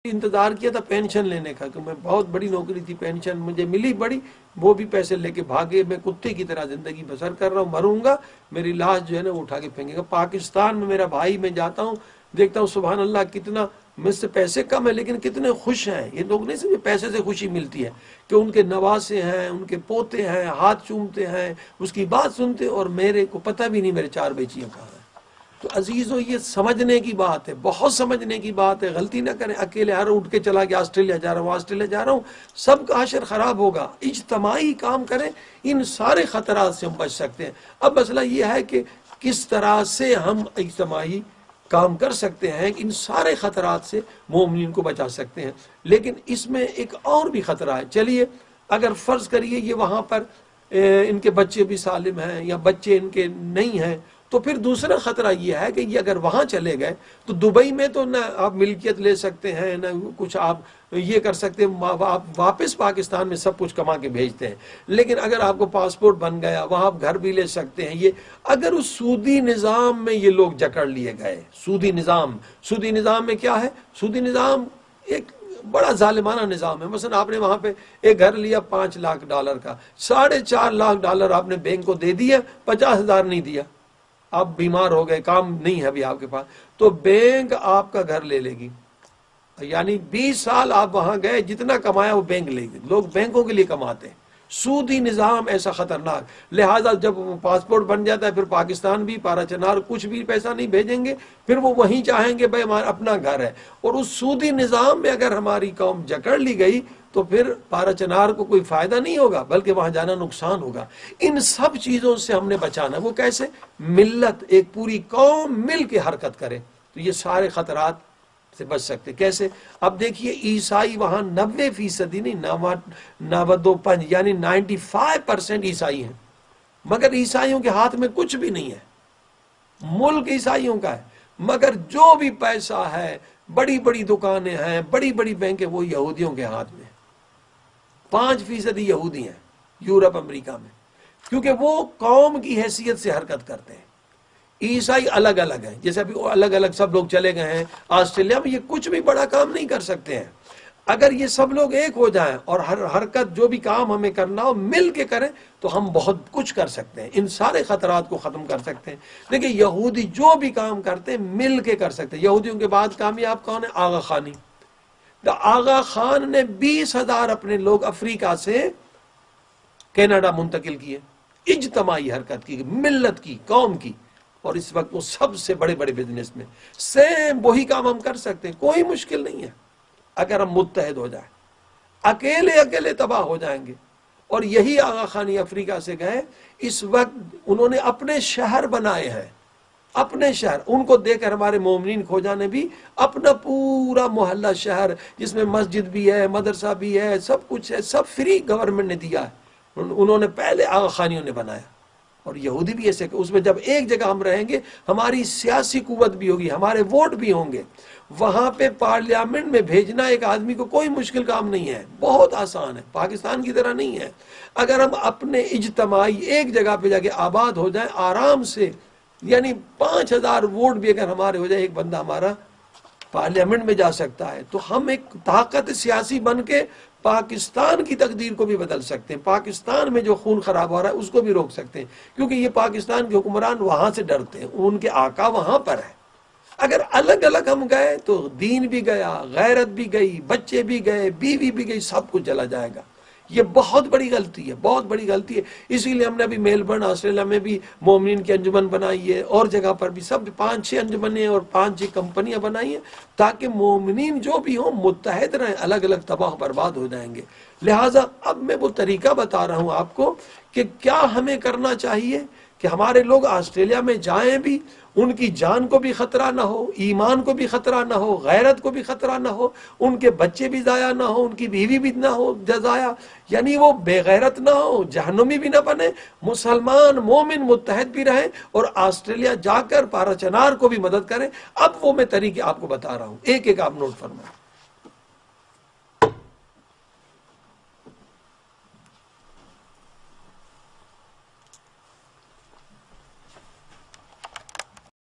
इंतजार किया था पेंशन लेने का कि मैं बहुत बड़ी नौकरी थी, पेंशन मुझे मिली बड़ी, वो भी पैसे लेके भागे, मैं कुत्ते की तरह जिंदगी बसर कर रहा हूँ, मरूंगा, मेरी लाश जो है ना वो उठा के फेंकेगा। पाकिस्तान में मेरा भाई, मैं जाता हूँ देखता हूँ सुभान अल्लाह कितना मुझसे पैसे कम है लेकिन कितने खुश हैं ये लोग। नहीं समझे पैसे से खुशी मिलती है कि उनके नवासे हैं, उनके पोते हैं, हाथ चूमते हैं, उसकी बात सुनते, और मेरे को पता भी नहीं मेरे 4 बेचियां कहाँ हैं। तो अजीजों ये समझने की बात है, बहुत समझने की बात है। गलती ना करें अकेले हर उठ के चला गया ऑस्ट्रेलिया जा रहा हूँ, ऑस्ट्रेलिया जा रहा हूँ, सबका आशर खराब होगा। इज्तमाई काम करें, इन सारे खतरात से हम बच सकते हैं। अब मसला ये है कि किस तरह से हम इज्तमाई काम कर सकते हैं, इन सारे खतरात से मोमिन को बचा सकते हैं। लेकिन इसमें एक और भी खतरा है। चलिए अगर फर्ज करिए ये वहाँ पर इनके बच्चे भी सालिम हैं या बच्चे इनके नहीं हैं, तो फिर दूसरा खतरा ये है कि ये अगर वहाँ चले गए तो दुबई में तो ना आप मिल्कियत ले सकते हैं ना कुछ आप ये कर सकते हैं, आप वापस पाकिस्तान में सब कुछ कमा के भेजते हैं। लेकिन अगर आपको पासपोर्ट बन गया, वहाँ आप घर भी ले सकते हैं। ये अगर उस सूदी निज़ाम में ये लोग जकड़ लिए गए, सूदी निज़ाम में क्या है? सूदी निज़ाम एक बड़ा जालिमाना निज़ाम है। मसलन आपने वहाँ पे एक घर लिया $5 लाख का, $4.5 लाख आपने बैंक को दे दिया, 50,000 नहीं दिया, आप बीमार हो गए, काम नहीं है अभी आपके पास, तो बैंक आपका घर ले लेगी। यानी 20 साल आप वहां गए, जितना कमाया वो बैंक लेगी। लोग बैंकों के लिए कमाते हैं। सूदी निज़ाम ऐसा खतरनाक, लिहाजा जब पासपोर्ट बन जाता है फिर पाकिस्तान भी पाराचनार कुछ भी पैसा नहीं भेजेंगे, फिर वो वहीं चाहेंगे भाई हमारा अपना घर है। और उस सूदी निज़ाम में अगर हमारी कौम जकड़ ली गई तो फिर पाराचनार को कोई फायदा नहीं होगा बल्कि वहां जाना नुकसान होगा। इन सब चीजों से हमने बचाना। वो कैसे? मिल्लत, एक पूरी कौम मिल के हरकत करे तो ये सारे खतरात से बच सकते। कैसे? अब देखिए ईसाई वहां 90% नहीं, 92 यानी 95% ईसाई हैं, मगर ईसाइयों के हाथ में कुछ भी नहीं है। मुल्क ईसाइयों का है, मगर जो भी पैसा है, बड़ी बड़ी दुकानें हैं, बड़ी बड़ी बैंकें, वो यहूदियों के हाथ में। 5% यहूदी हैं यूरोप अमेरिका में, क्योंकि वो कौम की हैसियत से हरकत करते हैं। ईसाई अलग अलग हैं, जैसे अभी अलग अलग सब लोग चले गए हैं ऑस्ट्रेलिया में, ये कुछ भी बड़ा काम नहीं कर सकते हैं। अगर ये सब लोग एक हो जाएं और हर हरकत जो भी काम हमें करना हो मिल के करें तो हम बहुत कुछ कर सकते हैं, इन सारे खतरात को ख़त्म कर सकते हैं। देखिए यहूदी जो भी काम करते हैं मिल के कर सकते हैं। यहूदियों के बाद कामयाब कौन है? आगा खानी। आगा खान ने 20,000 अपने लोग अफ्रीका से कनाडा मुंतकिल किए, इज्तमाई हरकत की, मिल्लत की, कौम की, और इस वक्त वो सबसे बड़े बड़े बिजनेस में। सेम वही काम हम कर सकते हैं, कोई मुश्किल नहीं है अगर हम मुत्तहद हो जाए। अकेले अकेले तबाह हो जाएंगे। और यही आगा खानी अफ्रीका से गए, इस वक्त उन्होंने अपने शहर बनाए हैं, अपने शहर। उनको देखकर हमारे मोमिनीन खोजा ने भी अपना पूरा मोहल्ला शहर जिसमें मस्जिद भी है, मदरसा भी है, सब कुछ है, सब फ्री गवर्नमेंट ने दिया है। उन्होंने पहले आगा खानियों ने बनाया। और यहूदी भी ऐसे, उसमें जब एक जगह हम रहेंगे हमारी सियासी कुव्वत भी होगी, हमारे वोट भी होंगे। वहां पे पार्लियामेंट में भेजना एक आदमी को कोई मुश्किल काम नहीं है, बहुत आसान है, पाकिस्तान की तरह नहीं है। अगर हम अपने इज्तमाई एक जगह पे जाके आबाद हो जाए आराम से, यानी 5,000 वोट भी अगर हमारे हो जाए, एक बंदा हमारा पार्लियामेंट में जा सकता है, तो हम एक ताकत सियासी बन के पाकिस्तान की तकदीर को भी बदल सकते हैं। पाकिस्तान में जो खून खराब हो रहा है उसको भी रोक सकते हैं, क्योंकि ये पाकिस्तान के हुक्मरान वहां से डरते हैं, उनके आका वहां पर है। अगर अलग अलग हम गए तो दीन भी गया, गैरत भी गई, बच्चे भी गए, बीवी भी गई, सब कुछ चला जाएगा। ये बहुत बड़ी गलती है, बहुत बड़ी गलती है। इसीलिए हमने अभी मेलबर्न ऑस्ट्रेलिया में भी मोमिनीन की अंजुमन बनाई है, और जगह पर भी सब 5-6 अंजुमनें और 5-6 कंपनियां बनाई हैं, ताकि मोमिनीन जो भी हों मुत्तहद रहें, अलग अलग तबाह बर्बाद हो जाएंगे। लिहाजा अब मैं वो तरीका बता रहा हूँ आपको कि क्या हमें करना चाहिए कि हमारे लोग ऑस्ट्रेलिया में जाएं भी, उनकी जान को भी खतरा ना हो, ईमान को भी खतरा ना हो, गैरत को भी खतरा ना हो, उनके बच्चे भी ज़ाया ना हो, उनकी बीवी भी ना हो ज़ाया, यानी वो बेगैरत ना हो, जहन्नुमी भी ना बने, मुसलमान मोमिन मुत्तहद भी रहें और ऑस्ट्रेलिया जाकर पाराचनार को भी मदद करें। अब वो मैं तरीके आपको बता रहा हूँ, एक एक आप नोट फरमाएं।